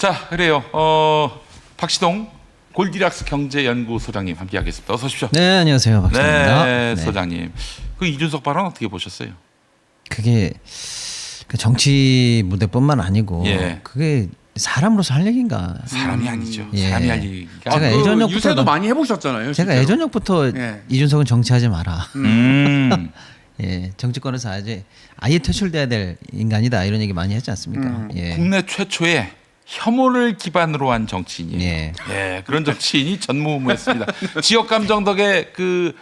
자, 그래요. 박시동 골디락스 경제연구소장님 함께하겠습니다. 어서 오십시오. 네, 안녕하세요. 박시동입니다. 네, 소장님. 그 이준석 발언 어떻게 보셨어요? 그게 그 정치 무대뿐만 아니고 예. 그게 사람으로서 할 얘기인가? 사람이 아니죠. 예. 사람이 할 얘기가. 제가 예전역부터 유세도 많이 해보셨잖아요. 제가 실제로. 예전역부터 예. 이준석은 정치하지 마라. 예, 정치권에서 아예 퇴출돼야 될 인간이다 이런 얘기 많이 했지 않습니까? 예. 국내 최초의 혐오를 기반으로 한 정치인이에요. 예. 예, 그런 정치인이 전무후무했습니다. 지역 감정 덕에 그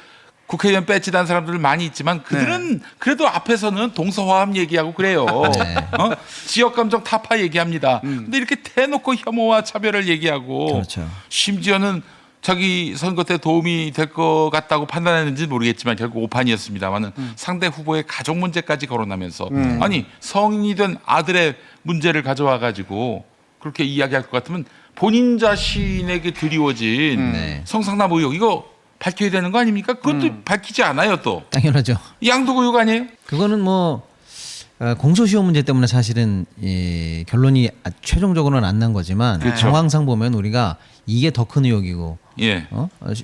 국회의원 배지 단 사람들 많이 있지만 그들은 그래도 앞에서는 동서화합 얘기하고 그래요. 네. 지역 감정 타파 얘기합니다. 근데 이렇게 대놓고 혐오와 차별을 얘기하고 그렇죠. 심지어는 자기 선거 때 도움이 될 것 같다고 판단했는지 모르겠지만 결국 오판이었습니다만은 상대 후보의 가족 문제까지 거론하면서 아니 성인이 된 아들의 문제를 가져와 가지고 그렇게 이야기할 것 같으면 본인 자신에게 드리워진 네. 성상납 의혹 이거 밝혀야 되는 거 아닙니까? 그것도 밝히지 않아요 또. 당연하죠. 양도구역 아니에요? 그거는 뭐 공소시효 문제 때문에 사실은 결론이 최종적으로는 안 난 거지만 그렇죠. 정황상 보면 우리가 이게 더 큰 의혹이고 예.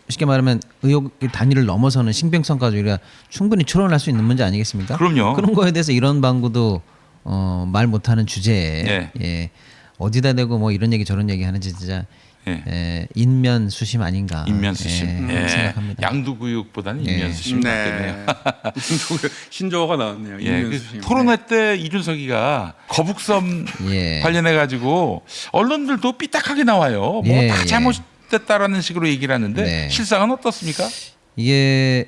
쉽게 말하면 의혹 단위를 넘어서는 신빙성까지 우리가 충분히 추론할 수 있는 문제 아니겠습니까? 그럼요. 그런 거에 대해서 이런 방구도 말 못하는 주제에 예. 예, 어디다 대고 뭐 이런 얘기 저런 얘기 하는지 진짜 예. 인면수심 아닌가 인면수심. 예. 생각합니다. 양도구역보다는 예. 인면수심 같겠네요. 신조어가 나왔네요. 예, 인면수심. 토론회 때 이준석이가 거북섬 예. 관련해 가지고 언론들도 삐딱하게 나와요. 뭐 예, 다 예. 잘못됐다라는 식으로 얘기를 하는데 네. 실상은 어떻습니까? 이게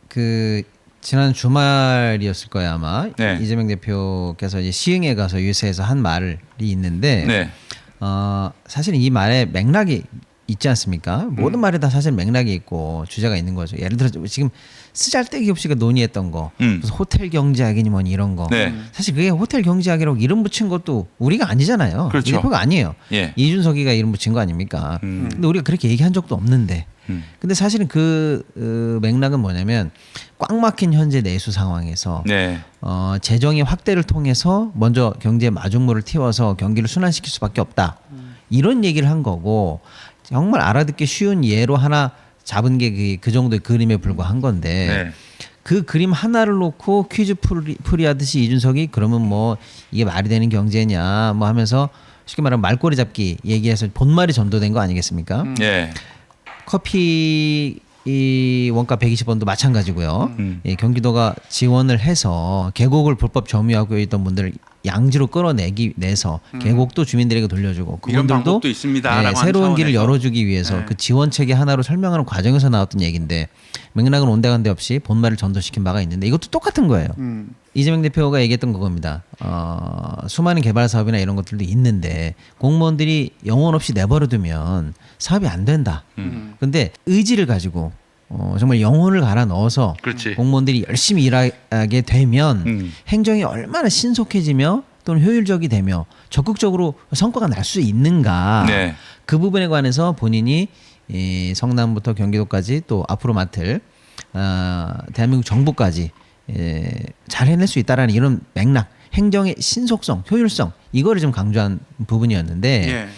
그 지난 주말이었을 거예요 아마 네. 이재명 대표께서 이제 시흥에 가서 유세에서 한 말이 있는데 네. 사실 이 말에 맥락이 있지 않습니까? 모든 말에 다 사실 맥락이 있고 주제가 있는 거죠. 예를 들어 지금 쓰잘데기 없이 논의했던 거 무슨 호텔 경제학이니 뭐니 이런 거 네. 사실 그게 호텔 경제학이라고 이름 붙인 것도 우리가 아니잖아요. 그렇죠. 이 대표가 아니에요. 예. 이준석이가 이름 붙인 거 아닙니까? 근데 우리가 그렇게 얘기한 적도 없는데 근데 사실은 그 맥락은 뭐냐면 꽉 막힌 현재 내수 상황에서 네. 재정의 확대를 통해서 먼저 경제 마중물을 틔워서 경기를 순환시킬 수밖에 없다. 이런 얘기를 한 거고 정말 알아듣기 쉬운 예로 하나 잡은 게 그 정도의 그림에 불과한 건데 네. 그 그림 하나를 놓고 퀴즈 풀이하듯이 이준석이 그러면 뭐 이게 말이 되는 경제냐 뭐 하면서 쉽게 말하면 말꼬리 잡기 얘기해서 본말이 전도된 거 아니겠습니까? 예. 커피 이 원가 120원도 마찬가지고요. 예, 경기도가 지원을 해서 계곡을 불법 점유하고 있던 분들을 양지로 끌어내서 계곡도 주민들에게 돌려주고 이런 그분들도 방법도 있습니다라고 하는 새로운 길을 차원에서. 열어주기 위해서 네. 그 지원 체계 하나로 설명하는 과정에서 나왔던 얘기인데 맥락은 온데간데 없이 본말을 전도시킨 바가 있는데 이것도 똑같은 거예요. 이재명 대표가 얘기했던 그겁니다. 수많은 개발 사업이나 이런 것들도 있는데 공무원들이 영혼 없이 내버려두면 사업이 안 된다. 근데 의지를 가지고 정말 영혼을 갈아 넣어서 그렇지. 공무원들이 열심히 일하게 되면 행정이 얼마나 신속해지며 또는 효율적이 되며 적극적으로 성과가 날 수 있는가. 네. 그 부분에 관해서 본인이 이 성남부터 경기도까지 또 앞으로 맡을 대한민국 정부까지 잘 해낼 수 있다라는 이런 맥락, 행정의 신속성, 효율성 이거를 좀 강조한 부분이었는데 예.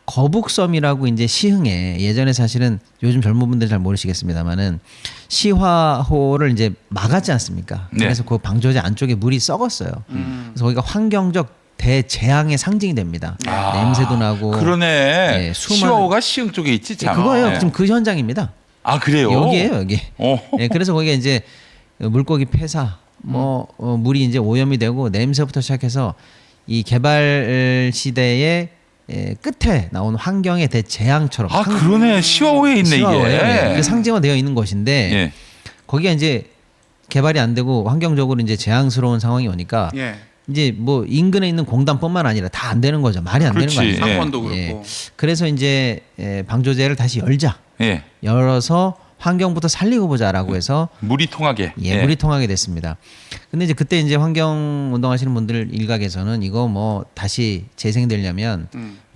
거북섬이라고 이제 시흥에 예전에 사실은 요즘 젊은 분들 잘 모르시겠습니다만은 시화호를 이제 막았지 않습니까? 네. 그래서 그 방조제 안쪽에 물이 썩었어요. 그래서 거기가 환경적 대재앙의 상징이 됩니다. 냄새도 나고. 그러네. 예, 시와호가 시흥 쪽에 있지 참. 그거예요. 네. 지금 그 현장입니다. 아 그래요? 여기에요, 여기. 어. 예, 그래서 거기에 이제 물고기 폐사, 물이 이제 오염이 되고 냄새부터 시작해서 이 개발 시대의 끝에 나온 환경의 대재앙처럼. 아 그러네. 시와호에 있네 시화호예요. 이게. 그 상징화되어 있는 것인데 예. 거기가 이제 개발이 안 되고 환경적으로 이제 재앙스러운 상황이 오니까 예. 이제 뭐 인근에 있는 공단뿐만 아니라 다 안 되는 거죠. 말이 안 그렇지. 되는 거 아니에요. 상권도 그렇고. 그래서 이제 방조제를 다시 열자. 예. 열어서 환경부터 살리고 보자라고 해서 물이 통하게. 물이 통하게 됐습니다. 근데 이제 그때 이제 환경 운동하시는 분들 일각에서는 이거 뭐 다시 재생되려면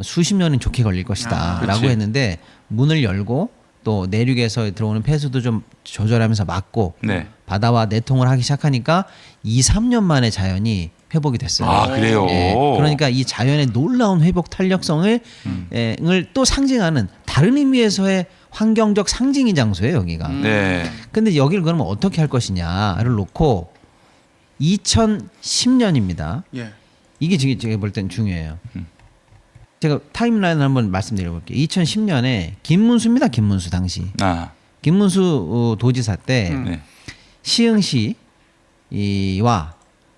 수십 년은 좋게 걸릴 것이다라고 그렇지. 했는데 문을 열고 또 내륙에서 들어오는 폐수도 좀 조절하면서 막고 네. 바다와 내통을 하기 시작하니까 2, 3년 만에 자연이 회복이 됐어요. 아, 그래요? 예, 그러니까 이 자연의 놀라운 회복 탄력성을 또 상징하는 다른 의미에서의 환경적 상징인 장소예요, 여기가. 네. 근데 여기를 그러면 어떻게 할 것이냐를 놓고 2010년입니다. 예. 이게 지금 제가 볼 땐 중요해요. 제가 타임라인을 한번 말씀드려 볼게요. 2010년에 김문수입니다. 김문수 당시. 아, 김문수 도지사 때 네. 시흥시와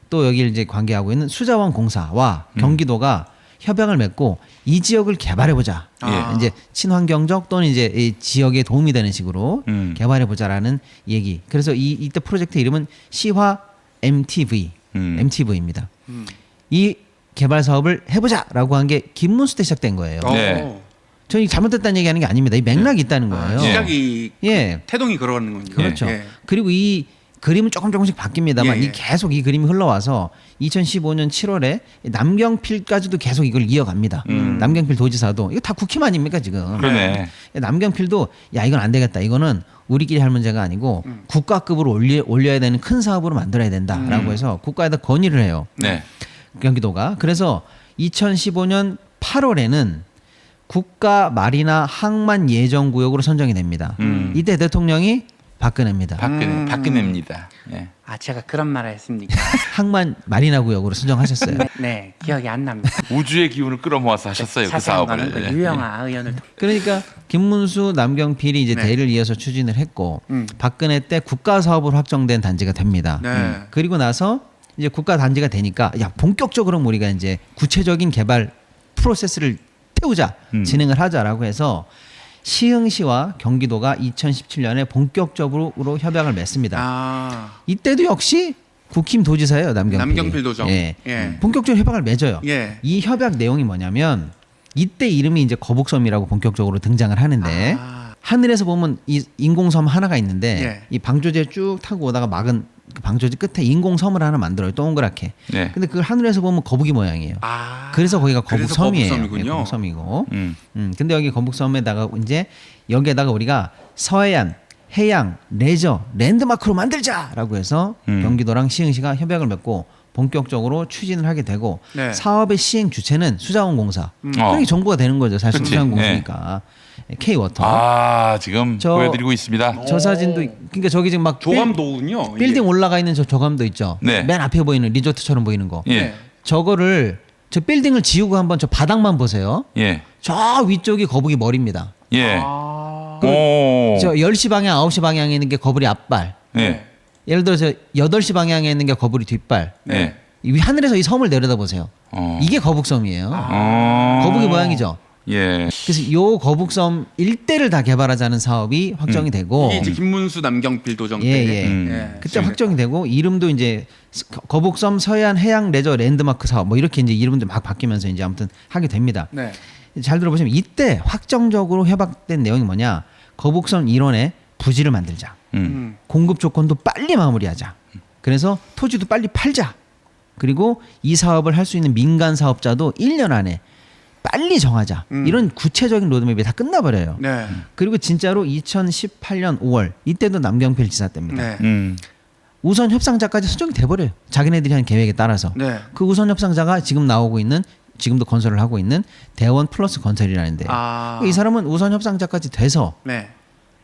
또 여기를 이제 관계하고 있는 수자원 공사와 경기도가 협약을 맺고 이 지역을 개발해 보자. 아. 이제 친환경적 또는 이제 이 지역에 도움이 되는 식으로 개발해 보자라는 얘기. 그래서 이때 프로젝트 이름은 시화 MTV, MTV입니다. 이 개발 사업을 해보자라고 한 게 김문수 때 시작된 거예요. 네. 저는 잘못됐다는 얘기하는 게 아닙니다. 이 맥락이 있다는 거예요. 시작이 예. 태동이 그러는 군요. 그렇죠. 예. 그리고 이 그림은 조금씩 바뀝니다만 예, 예. 이 계속 이 그림이 흘러와서 2015년 7월에 남경필까지도 계속 이걸 이어갑니다. 남경필 도지사도 이거 다 국힘 아닙니까 지금? 그러네. 남경필도 야 이건 안 되겠다. 이거는 우리끼리 할 문제가 아니고 국가급으로 올려야 되는 큰 사업으로 만들어야 된다라고 해서 국가에다 건의를 해요. 네. 경기도가. 그래서 2015년 8월에는 국가 마리나 항만 예정 구역으로 선정이 됩니다. 이때 대통령이 박근혜입니다. 박근혜입니다. 예. 아 제가 그런 말을 했습니까? 항만 마리나 구역으로 선정하셨어요. 네 기억이 안 납니다. 우주의 기운을 끌어모아서 하셨어요. 그 자세한 거는 사업을. 그 유영아 의원을 그러니까 김문수, 남경필이 이제 네. 대를 이어서 추진을 했고 박근혜 때 국가 사업으로 확정된 단지가 됩니다. 네. 그리고 나서 이제 국가 단지가 되니까 야 본격적으로 우리가 이제 구체적인 개발 프로세스를 태우자, 진행을 하자라고 해서 시흥시와 경기도가 2017년에 본격적으로 협약을 맺습니다. 아. 이때도 역시 국힘 도지사예요, 남경필. 남경필 도정. 예. 예. 본격적으로 협약을 맺어요. 예. 이 협약 내용이 뭐냐면 이때 이름이 이제 거북섬이라고 본격적으로 등장을 하는데 아. 하늘에서 보면 이 인공섬 하나가 있는데 예. 이 방조제 쭉 타고 오다가 막은 그 방조제 끝에 인공섬을 하나 만들어요, 동그랗게. 네. 근데 그걸 하늘에서 보면 거북이 모양이에요. 아. 그래서 거기가 그래서 거북섬이에요. 거북섬이군요. 예, 거북섬이고. 음. 근데 여기 거북섬에다가 이제 여기에다가 우리가 서해안 해양 레저 랜드마크로 만들자라고 해서 경기도랑 시흥시가 협약을 맺고 본격적으로 추진을 하게 되고 네. 사업의 시행 주체는 수자원공사. 그러니까 정부가 되는 거죠. 사실 그치. 수자원공사니까. K워터. 아, 지금 저- 보여드리고 있습니다. 저 사진도 그러니까 저기 지금 막 조감도군요. 빌딩 올라가 있는 저 저감도 있죠. 네. 맨 앞에 보이는 리조트처럼 보이는 거. 예. 네. 저거를 저 빌딩을 지우고 한번 저 바닥만 보세요. 예. 저 위쪽이 거북이 머리입니다. 예. 아. 오. 저 10시 방향, 9시 방향에 있는 게 거북이 앞발. 예. 예를 들어서 8시 방향에 있는 게 거북이 뒷발. 네. 이 하늘에서 이 섬을 내려다보세요. 이게 거북섬이에요. 거북이 모양이죠. 예. 그래서 요 거북섬 일대를 다 개발하자는 사업이 확정이 되고 이게 이제 김문수 남경필 도정 때. 예, 예. 예. 그때 확정이 되고 이름도 이제 거북섬 서해안 해양 레저 랜드마크 사업 뭐 이렇게 이제 이름도 막 바뀌면서 이제 아무튼 하게 됩니다. 네. 잘 들어보시면 이때 확정적으로 협약된 내용이 뭐냐? 거북섬 일원에 부지를 만들자. 공급 조건도 빨리 마무리하자. 그래서 토지도 빨리 팔자. 그리고 이 사업을 할 수 있는 민간 사업자도 1년 안에 빨리 정하자. 이런 구체적인 로드맵이 다 끝나버려요. 네. 그리고 진짜로 2018년 5월 이때도 남경필 지사 때입니다. 네. 우선 협상자까지 선정이 돼버려요. 자기네들이 한 계획에 따라서. 네. 그 우선 협상자가 지금 나오고 있는 지금도 건설을 하고 있는 대원 플러스 건설이라는데 아. 이 사람은 우선 협상자까지 돼서 네.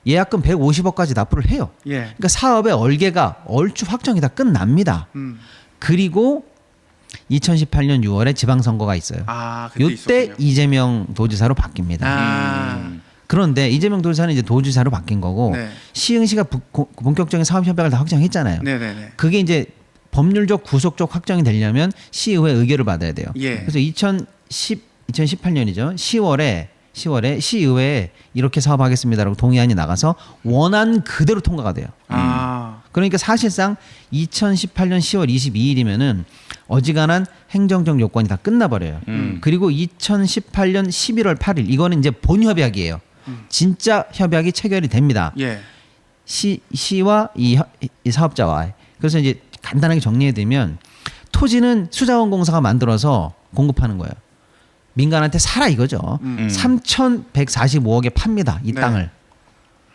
예약금 150억까지 납부를 해요. 예. 그러니까 사업의 얼개가 얼추 확정이 다 끝납니다. 그리고 2018년 6월에 지방선거가 있어요. 아, 그때 이때 있었군요. 이재명 도지사로 바뀝니다. 아. 그런데 이재명 도지사는 이제 도지사로 바뀐 거고 네. 시흥시가 본격적인 사업 협약을 다 확정했잖아요. 네네네. 그게 이제 법률적 구속적 확정이 되려면 시의회 의결을 받아야 돼요. 예. 그래서 2018년이죠. 10월에 시의회에 이렇게 사업하겠습니다라고 동의안이 나가서 원안 그대로 통과가 돼요. 아. 그러니까 사실상 2018년 10월 22일이면은 어지간한 행정적 요건이 다 끝나버려요. 그리고 2018년 11월 8일 이거는 이제 본협약이에요. 진짜 협약이 체결이 됩니다. 예. 시와 이 사업자와. 그래서 이제 간단하게 정리해드리면 토지는 수자원공사가 만들어서 공급하는 거예요. 민간한테 사라 이거죠. 3,145억에 팝니다. 이 네. 땅을.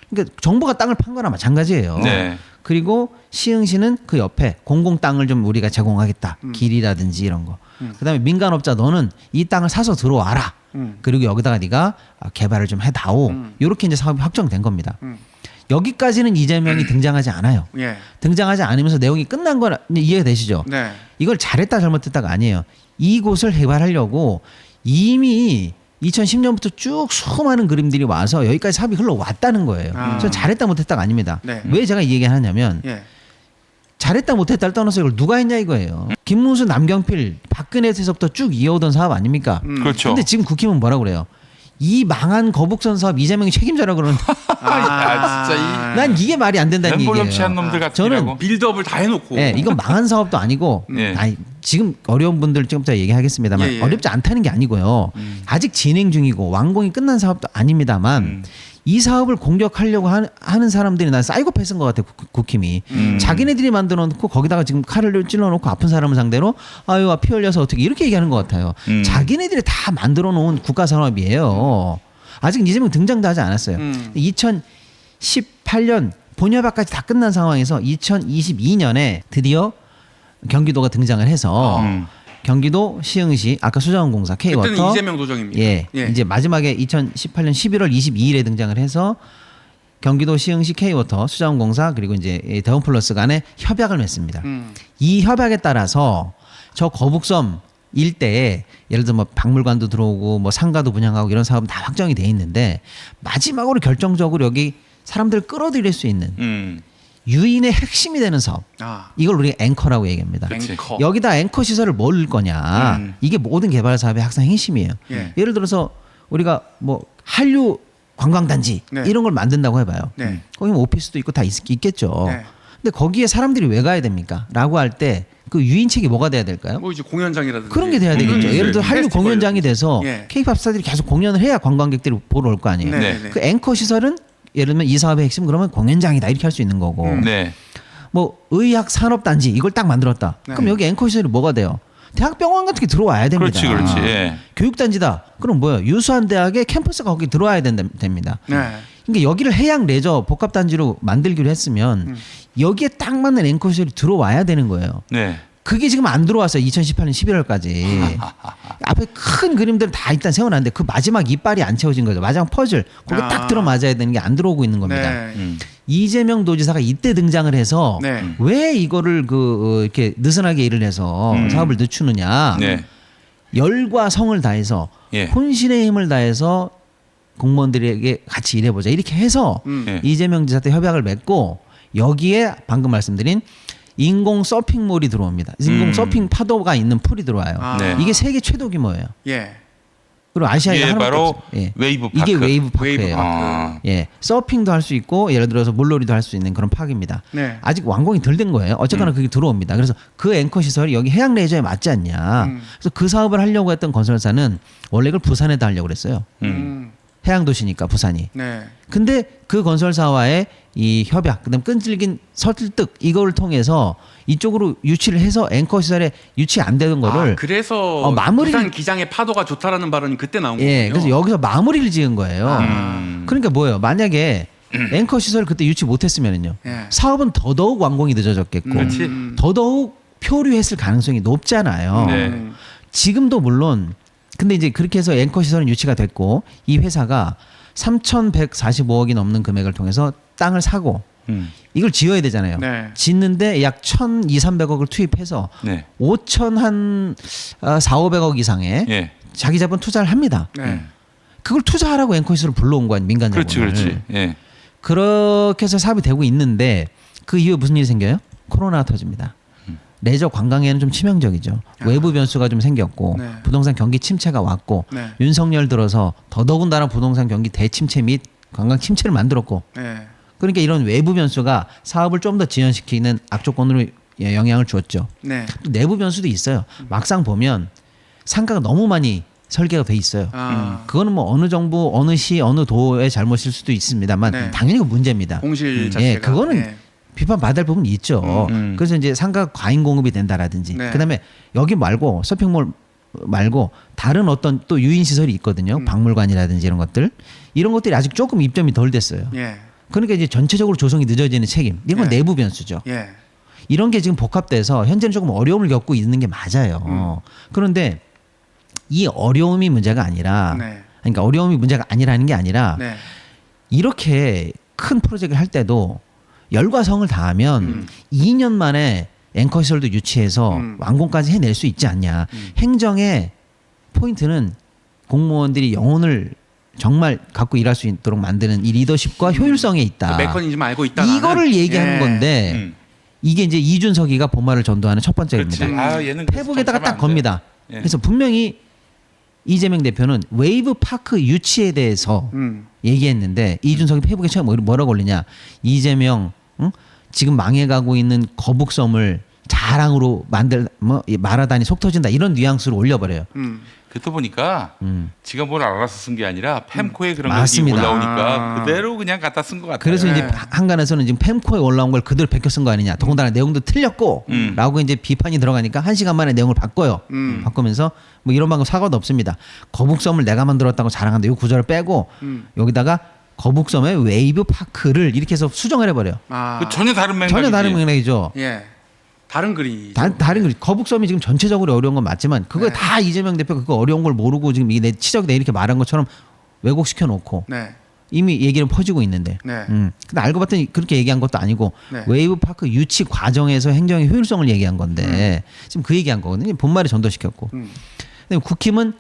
그러니까 정부가 땅을 판 거나 마찬가지예요. 네. 그리고 시흥시는 그 옆에 공공 땅을 좀 우리가 제공하겠다. 길이라든지 이런 거. 그다음에 민간업자 너는 이 땅을 사서 들어와라. 그리고 여기다가 네가 개발을 좀 해다오. 이렇게 이제 사업이 확정된 겁니다. 여기까지는 이재명이 등장하지 않아요. 예. 등장하지 않으면서 내용이 끝난 건 이해가 되시죠? 네. 이걸 잘했다 잘못했다가 아니에요. 이곳을 개발하려고 이미 2010년부터 쭉 수많은 그림들이 와서 여기까지 사업이 흘러왔다는 거예요. 전 잘했다 못했다가 아닙니다. 네. 왜 제가 이 얘기를 하냐면 예. 잘했다 못했다를 떠나서 이걸 누가 했냐 이거예요. 김문수, 남경필, 박근혜 때서부터 쭉 이어오던 사업 아닙니까? 그렇죠. 근데 지금 국힘은 뭐라고 그래요? 이 망한 거북선 사업 이재명이 책임져라 그러는데 아, 진짜 난 이게 말이 안 된다는 얘기예요. 멘볼렴치한 놈들 같으라고. 저는 빌드업을 다 해놓고. 예, 이건 망한 사업도 아니고 예. 아니, 지금 어려운 분들 지금부터 얘기하겠습니다만 예, 예. 어렵지 않다는 게 아니고요. 아직 진행 중이고 완공이 끝난 사업도 아닙니다만 이 사업을 공격하려고 하는 사람들이 난 사이코패스인 것 같아 국힘이. 자기네들이 만들어 놓고 거기다가 지금 칼을 찔러 놓고 아픈 사람을 상대로 아유 피 흘려서 어떻게 이렇게 얘기하는 것 같아요. 자기네들이 다 만들어 놓은 국가 산업이에요. 아직 이재명 등장도 하지 않았어요. 2018년 본협약까지 다 끝난 상황에서 2022년에 드디어 경기도가 등장을 해서 경기도 시흥시 아까 수자원공사 K워터 그때는 이재명 도정입니다. 예, 이제 마지막에 2018년 11월 22일에 등장을 해서 경기도 시흥시 K워터 수자원공사 그리고 이제 대원플러스 간에 협약을 맺습니다. 이 협약에 따라서 저 거북섬 일대에 예를 들어 뭐 박물관도 들어오고 뭐 상가도 분양하고 이런 사업은 다 확정이 돼 있는데 마지막으로 결정적으로 여기 사람들을 끌어들일 수 있는 유인의 핵심이 되는 사업. 아. 이걸 우리가 앵커라고 얘기합니다. 앵커. 여기다 앵커 시설을 뭘 넣을 거냐. 이게 모든 개발 사업의 항상 핵심이에요. 예. 예를 들어서 우리가 뭐 한류 관광단지 네. 이런 걸 만든다고 해봐요. 네. 거기 뭐 오피스도 있고 다 있겠죠. 네. 근데 거기에 사람들이 왜 가야 됩니까? 라고 할 때 그 유인책이 뭐가 돼야 될까요? 뭐 이제 공연장이라든지 그런 게 돼야 되겠죠. 예를 들어 한류 페스티벌. 공연장이 돼서 예. K-팝 스타들이 계속 공연을 해야 관광객들이 보러 올 거 아니에요. 네. 네. 그 앵커 시설은 예를 들면 이 사업의 핵심 그러면 공연장이다 이렇게 할 수 있는 거고. 네. 뭐 의학 산업단지 이걸 딱 만들었다. 네. 그럼 여기 앵커 시설이 뭐가 돼요? 대학병원 같은 게 들어와야 됩니다. 그렇지, 그렇지. 예. 교육단지다. 그럼 뭐예요? 유수한 대학의 캠퍼스가 거기 들어와야 됩니다. 네. 그러니까 여기를 해양 레저 복합단지로 만들기로 했으면 여기에 딱 맞는 앵커 시설이 들어와야 되는 거예요. 네. 그게 지금 안 들어왔어요. 2018년 11월까지. 앞에 큰 그림들은 다 일단 세워놨는데 그 마지막 이빨이 안 채워진 거죠. 마지막 퍼즐. 거기 딱 들어맞아야 되는 게 안 들어오고 있는 겁니다. 네. 이재명 도지사가 이때 등장을 해서 네. 왜 이거를 이렇게 느슨하게 일을 해서 사업을 늦추느냐. 네. 열과 성을 다해서 예. 혼신의 힘을 다해서 공무원들에게 같이 일해보자. 이렇게 해서 네. 이재명 지사 때 협약을 맺고 여기에 방금 말씀드린 인공 서핑몰이 들어옵니다. 인공 서핑 파도가 있는 풀이 들어와요. 아. 네. 이게 세계 최도 규모예요. 예. 그리고 아시아에 이게 하나밖에 바로 없어요. 예. 웨이브 파크. 이게 웨이브 파크예요. 웨이브 파크. 아. 예, 서핑도 할 수 있고 예를 들어서 물놀이도 할 수 있는 그런 파크입니다. 네. 아직 완공이 덜 된 거예요. 어쨌거나 그게 들어옵니다. 그래서 그 앵커 시설이 여기 해양 레저에 맞지 않냐. 그래서 그 사업을 하려고 했던 건설사는 원래 이걸 부산에다 하려고 그랬어요. 해양 도시니까 부산이. 네. 근데 그 건설사와의 이 협약, 그다음 끈질긴 설득 이거를 통해서 이쪽으로 유치를 해서 앵커 시설에 유치 안 되는 거를 그래서 마무리를- 부산 기장의 파도가 좋다라는 발언이 그때 나온 거군요. 예, 그래서 여기서 마무리를 지은 거예요. 그러니까 뭐예요? 만약에 앵커 시설 그때 유치 못했으면은요, 예. 사업은 더더욱 완공이 늦어졌겠고, 그렇지. 더더욱 표류했을 가능성이 높잖아요. 네. 지금도 물론, 근데 이제 그렇게 해서 앵커 시설은 유치가 됐고, 이 회사가 3,145억이 넘는 금액을 통해서 땅을 사고, 이걸 지어야 되잖아요. 네. 짓는데 약 1,200~300억을 투입해서 네. 4,500억 이상의 예. 자기 자본 투자를 합니다. 네. 그걸 투자하라고 앵커시설을 불러온 거야 민간 자본을. 그렇지, 그렇지. 예. 그렇게 해서 사업이 되고 있는데 그 이후에 무슨 일이 생겨요? 코로나가 터집니다. 레저 관광에는 좀 치명적이죠. 외부 변수가 좀 생겼고 네. 부동산 경기 침체가 왔고 네. 윤석열 들어서 더더군다나 부동산 경기 대침체 및 관광 침체를 만들었고 네. 그러니까 이런 외부 변수가 사업을 좀 더 지연시키는 악조건으로 영향을 주었죠. 네. 또 내부 변수도 있어요. 막상 보면 상가가 너무 많이 설계가 돼 있어요. 그거는 뭐 어느 정부, 어느 시, 어느 도의 잘못일 수도 있습니다만 네. 당연히 그 문제입니다. 공실 자체가. 예, 그거는 예. 비판받을 부분이 있죠. 그래서 이제 상가 과잉 공급이 된다라든지 네. 그다음에 여기 말고 서핑몰 말고 다른 어떤 또 유인 시설이 있거든요. 박물관이라든지 이런 것들이 아직 조금 입점이 덜 됐어요. 예. 그러니까 이제 전체적으로 조성이 늦어지는 책임. 이건 예. 내부 변수죠. 예. 이런 게 지금 복합돼서 현재는 조금 어려움을 겪고 있는 게 맞아요. 그런데 이 어려움이 문제가 아니라 네. 그러니까 어려움이 문제가 아니라는 게 아니라 네. 이렇게 큰 프로젝트를 할 때도 열과 성을 다하면 2년 만에 앵커 시설도 유치해서 완공까지 해낼 수 있지 않냐. 행정의 포인트는 공무원들이 영혼을 정말 갖고 일할 수 있도록 만드는 이 리더십과 효율성에 있다. 그 메커니즘 알고 있다. 이거를 얘기하는 예. 건데 이게 이제 이준석이가 본말을 전도하는 첫 번째입니다. 그렇지. 아, 얘는 그래서 페북에다가 좀 딱 안 돼. 겁니다. 예. 그래서 분명히 이재명 대표는 웨이브 파크 유치에 대해서 얘기했는데 이준석이 페북에 처음 뭐라고 올리냐. 이재명 지금 망해가고 있는 거북섬을 자랑으로 말하다니 속 터진다 이런 뉘앙스로 올려버려요. 그때 보니까 지가 뭘 알아서 쓴 게 아니라 팸코에 그런 거 맞습니다. 올라오니까 그대로 그냥 갖다 쓴 것 같아요. 그래서 이제 한간에서는 지금 팸코에 올라온 걸 그대로 베껴 쓴 거 아니냐. 더군다나 내용도 틀렸고 라고 이제 비판이 들어가니까 1시간 만에 내용을 바꿔요. 바꾸면서 뭐 이런 방법 사과도 없습니다. 거북섬을 내가 만들었다고 자랑한다. 이 구절을 빼고 여기다가 거북섬의 웨이브 파크를 이렇게 해서 수정을 해버려요. 아. 그 전혀 다른 맥락이지. 전혀 다른 맥락이죠. 예. 다른 글이. 다른 거 거북섬이 지금 전체적으로 어려운 건 맞지만 그거 네. 다 이재명 대표가 그거 어려운 걸 모르고 지금 이게 내 치적이다 이렇게 말한 것처럼 왜곡시켜 놓고 네. 이미 얘기는 퍼지고 있는데. 네. 근데 알고 봤더니 그렇게 얘기한 것도 아니고 네. 웨이브 파크 유치 과정에서 행정의 효율성을 얘기한 건데 지금 그 얘기한 거거든요. 본말이 전도시켰고. 근데 국힘은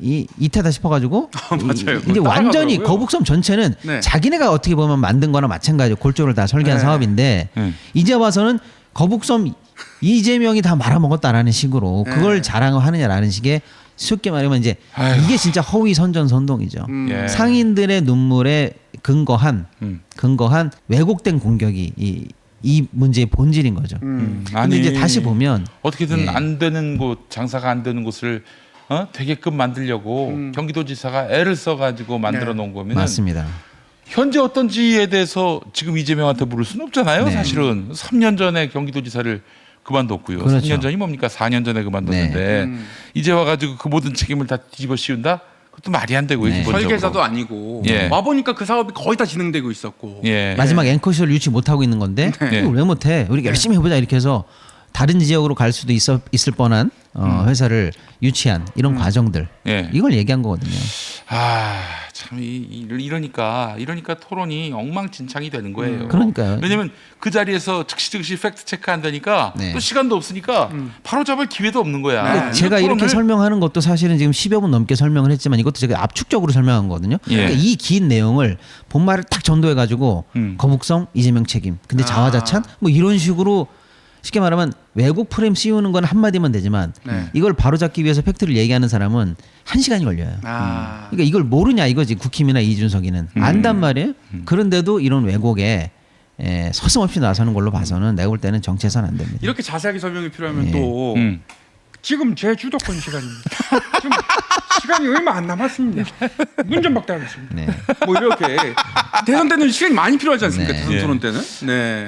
이태다 싶어가지고 맞아요. 이제 완전히 따라가더라고요. 거북섬 전체는 네. 자기네가 어떻게 보면 만든 거나 마찬가지로 골조를 다 설계한 네. 사업인데 이제 와서는 거북섬 이재명이 다 말아먹었다라는 식으로 네. 그걸 자랑하느냐라는 식의 쉽게 말하면 이제 아이고. 이게 진짜 허위 선전선동이죠. 예. 상인들의 눈물에 근거한 왜곡된 공격이 이 문제의 본질인 거죠. 근데 아니, 이제 다시 보면 어떻게든 예. 안 되는 곳, 장사가 안 되는 곳을 되게끔 만들려고 경기도지사가 애를 써가지고 만들어 놓은 거면 맞습니다. 현재 어떤지에 대해서 지금 이재명한테 물을 수는 없잖아요. 네. 사실은 3년 전에 경기도지사를 그만뒀고요. 그렇죠. 3년 전이 뭡니까? 4년 전에 그만뒀는데 이제 와가지고 그 모든 책임을 다 뒤집어 씌운다? 그것도 말이 안 되고요. 네. 기본적으로. 설계자도 아니고 예. 와 보니까 그 사업이 거의 다 진행되고 있었고. 예. 마지막 앵커 시설 유치 못 하고 있는 건데 네. 이걸 왜 못해? 우리가 열심히 해보자 이렇게 해서 다른 지역으로 갈 수도 있을 뻔한 회사를 유치한 이런 과정들 예. 이걸 얘기한 거거든요. 참 이러니까 토론이 엉망진창이 되는 거예요. 그러니까요. 왜냐면 그 자리에서 즉시 팩트 체크 안 되니까 네. 또 시간도 없으니까 바로 잡을 기회도 없는 거야. 근데 제가 이렇게 토론을 설명하는 것도 사실은 지금 10여 분 넘게 설명을 했지만 이것도 제가 압축적으로 설명한 거거든요. 예. 그러니까 이 긴 내용을 본말을 딱 전도해가지고 거북성 이재명 책임. 근데 자화자찬 뭐 이런 식으로 쉽게 말하면 왜곡 프레임 씌우는 건 한마디면 되지만 네. 이걸 바로잡기 위해서 팩트를 얘기하는 사람은 1시간이 걸려요. 그러니까 이걸 모르냐 이거지 국힘이나 이준석이는 안단 말이에요. 그런데도 이런 왜곡에 서슴없이 나서는 걸로 봐서는 내가 볼 때는 정치해서는 안 됩니다. 이렇게 자세하게 설명이 필요하면 예. 또 지금 제 주도권 시간입니다. 지금 시간이 얼마 안 남았습니다. 문 좀 박대하겠습니다. 네. 뭐 이렇게 대선 때는 시간이 많이 필요하지 않습니까? 네. 대선 토론 때는. 네.